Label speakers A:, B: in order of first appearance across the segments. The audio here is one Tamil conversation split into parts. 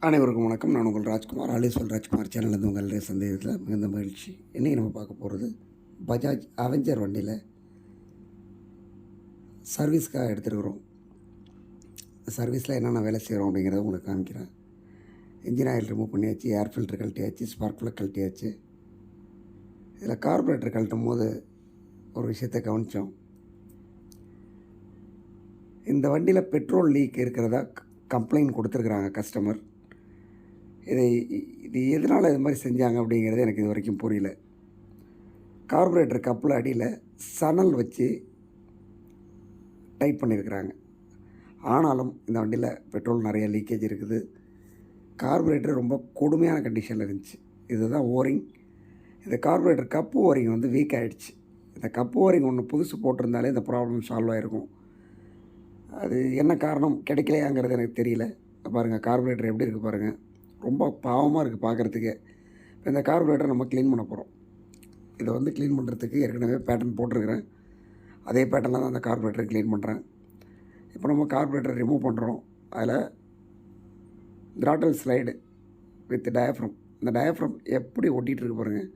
A: அனைவருக்கும் வணக்கம். நான் உங்கள் ராஜ்குமார். ராஜ்குமார் சேனலில் உங்களுடைய சந்தேகத்தில் மிகுந்த மகிழ்ச்சி. இன்றைக்கி நம்ம பார்க்க போகிறது பஜாஜ் அவெஞ்சர் வண்டியில் சர்வீஸ்க்காக எடுத்துருக்குறோம். சர்வீஸில் என்னென்ன வேலை செய்கிறோம் அப்படிங்கிறத உங்களுக்கு காமிக்கிறேன். இன்ஜின் ஆயில் ரிமூவ் பண்ணியாச்சு, ஏர் ஃபில்ட்ரு கழட்டியாச்சு, ஸ்பார்க் ப்ளக் கழட்டியாச்சு. இதில் கார்பரேட்டர் கழட்டும் போது ஒரு விஷயத்தை கவனித்தோம். இந்த வண்டியில் பெட்ரோல் லீக் இருக்கிறதா கம்ப்ளைண்ட் கொடுத்துருக்குறாங்க கஸ்டமர். இது எதனால் இது மாதிரி செஞ்சாங்க அப்படிங்கிறது எனக்கு இது வரைக்கும் புரியல. கார்பரேட்டர் கப்பில் அடியில் சணல் வச்சு டைட் பண்ணியிருக்கிறாங்க. ஆனாலும் இந்த வண்டியில் பெட்ரோல் நிறைய லீக்கேஜ் இருக்குது. கார்பரேட்டர் ரொம்ப கொடுமையான கண்டிஷனில் இருந்துச்சு. இதுதான் ஓரிங். இந்த கார்பரேட்டர் கப்பு ஓரிங் வந்து வீக் ஆகிடுச்சு. இந்த கப்பு ஓரிங் ஒன்று புதுசு போட்டிருந்தாலே இந்த ப்ராப்ளம் சால்வ் ஆகிருக்கும். அது என்ன காரணம் கிடைக்கலையாங்கிறது எனக்கு தெரியல. பாருங்கள், கார்பரேட்டர் எப்படி இருக்குது பாருங்கள். ரொம்ப பாவமாக இருக்குது பார்க்குறதுக்கே. இப்போ இந்த கார்பரேட்டர் நம்ம க்ளீன் பண்ண போகிறோம். இதை வந்து க்ளீன் பண்ணுறதுக்கு ஏற்கனவே பேட்டர்ன் போட்டிருக்கிறேன். அதே பேட்டர்னில் தான் அந்த கார்பரேட்டரை க்ளீன் பண்ணுறேன். இப்போ நம்ம கார்பரேட்டரை ரிமூவ் பண்ணுறோம். அதில் த்ராட்டில் ஸ்லைடு வித் டயஃப்ரம். இந்த டயஃப்ரம் எப்படி ஒட்டிகிட்டு பாருங்கள்.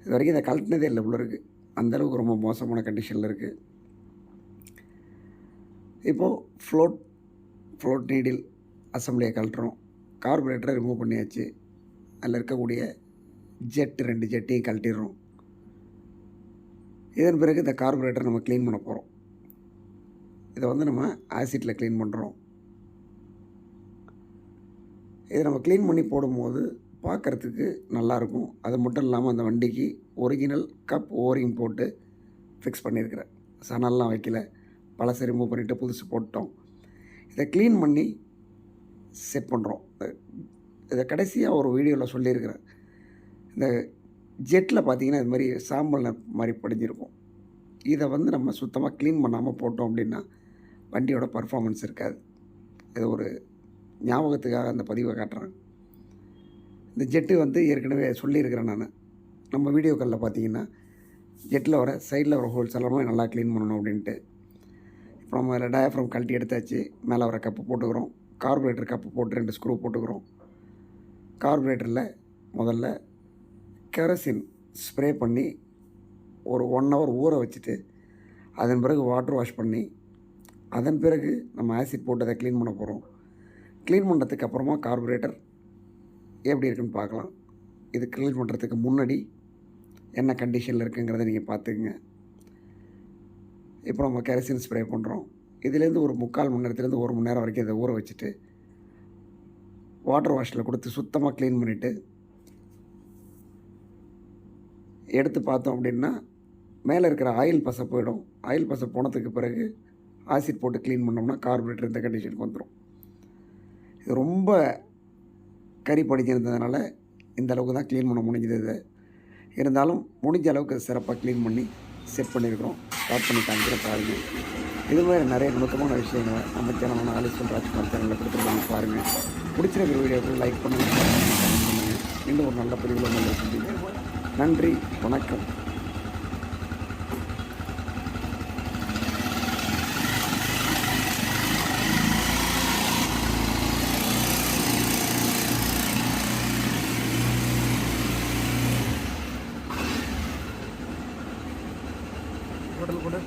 A: இது வரைக்கும் இதை கழட்டினதே இல்லை உள்ள இருக்குது. அந்தளவுக்கு ரொம்ப மோசமான கண்டிஷனில் இருக்குது. இப்போது ஃப்ளோட் நீடில் அசம்பிளியை கழட்டுறோம். கார்பரேட்டரை ரிமூவ் பண்ணியாச்சு. அதில் இருக்கக்கூடிய ரெண்டு ஜெட்டையும் கழட்டிடுறோம். இதன் பிறகு இந்த கார்பரேட்டரை நம்ம க்ளீன் பண்ண போகிறோம். இதை வந்து நம்ம ஆசிட்டில் க்ளீன் பண்ணுறோம். இதை நம்ம க்ளீன் பண்ணி போடும்போது பார்க்குறதுக்கு நல்லாயிருக்கும். அது மட்டும் இல்லாமல் அந்த வண்டிக்கு ஒரிஜினல் கப் ஓரிங் போட்டு ஃபிக்ஸ் பண்ணியிருக்கிறேன். சணல்லாம் வைக்கல. பழசை ரிமூவ் பண்ணிவிட்டு புதுசு போட்டோம். இதை க்ளீன் பண்ணி செட் பண்ணுறோம். இதை கடைசியாக ஒரு வீடியோவில் சொல்லியிருக்கிறேன். இந்த ஜெட்டில் பார்த்திங்கன்னா இது மாதிரி சாம்பல் மாதிரி படிஞ்சிருக்கும். இதை வந்து நம்ம சுத்தமாக க்ளீன் பண்ணாமல் போட்டோம் அப்படின்னா வண்டியோட பர்ஃபார்மன்ஸ் இருக்காது. இது ஒரு ஞாபகத்துக்காக அந்த பதிவை காட்டுறேன். இந்த ஜெட்டு வந்து ஏற்கனவே சொல்லியிருக்கிறேன் நான். நம்ம வீடியோக்களில் பார்த்திங்கன்னா ஜெட்டில் வர சைடில் வர ஹோல்ஸ் எல்லாமே நல்லா க்ளீன் பண்ணணும் அப்படின்ட்டு. இப்போ நம்ம அதில் டயஃப்ரம் கழட்டி எடுத்தாச்சு. மேலே வர கப்பு போட்டுக்கிறோம். கார்பரேட்டர் கப்பு போட்டு 2 ஸ்க்ரூ போட்டுக்கிறோம். கார்பரேட்டரில் முதல்ல கெரோசின் ஸ்ப்ரே பண்ணி ஒரு 1 hour ஊற வச்சுட்டு அதன் பிறகு வாட்டர் வாஷ் பண்ணி அதன் பிறகு நம்ம ஆசிட் போட்டு அதை க்ளீன் பண்ண போகிறோம். க்ளீன் பண்ணுறதுக்கு அப்புறமா கார்பரேட்டர் எப்படி இருக்குன்னு பார்க்கலாம். இது க்ளீன் பண்ணுறதுக்கு முன்னாடி என்ன கண்டிஷனில் இருக்குங்கிறத நீங்கள் பார்த்துக்குங்க. இப்போ நம்ம கெரோசின் ஸ்ப்ரே பண்ணுறோம். இதுலேருந்து ஒரு 3/4 மணி நேரத்துலேருந்து 1 மணி நேரம் வரைக்கும் இதை ஊற வச்சுட்டு வாட்டர் வாஷில் கொடுத்து சுத்தமாக க்ளீன் பண்ணிவிட்டு எடுத்து பார்த்தோம் அப்படின்னா மேலே இருக்கிற ஆயில் பசை போயிடும். ஆயில் பசை போனதுக்கு பிறகு ஆசிட் போட்டு க்ளீன் பண்ணோம்னா கார்பரேட்டர் இந்த கண்டிஷனுக்கு வந்துடும். இது ரொம்ப கறி படிஞ்சிருந்ததுனால இந்த அளவுக்கு தான் க்ளீன் பண்ண முடிஞ்சது. இது இருந்தாலும் முடிஞ்ச அளவுக்கு சிறப்பாக க்ளீன் பண்ணி செட் பண்ணியிருக்கிறோம். ஸ்டார்ட் பண்ணி காமிக்கிற பாருங்கள். இது மாதிரி நிறைய நுணுக்கமான விஷயங்களை நம்ம சேனலான ராஜ்குமார் சேனலில் கொடுத்துருக்காங்க பாருங்கள். பிடிச்சிருக்கிற வீடியோக்கள் லைக் பண்ணுங்கள், கமெண்ட் பண்ணுங்கள். இன்னும் ஒரு நல்ல பதிவில் உங்களை சந்திக்கிறேன். நன்றி, வணக்கம்.
B: கூட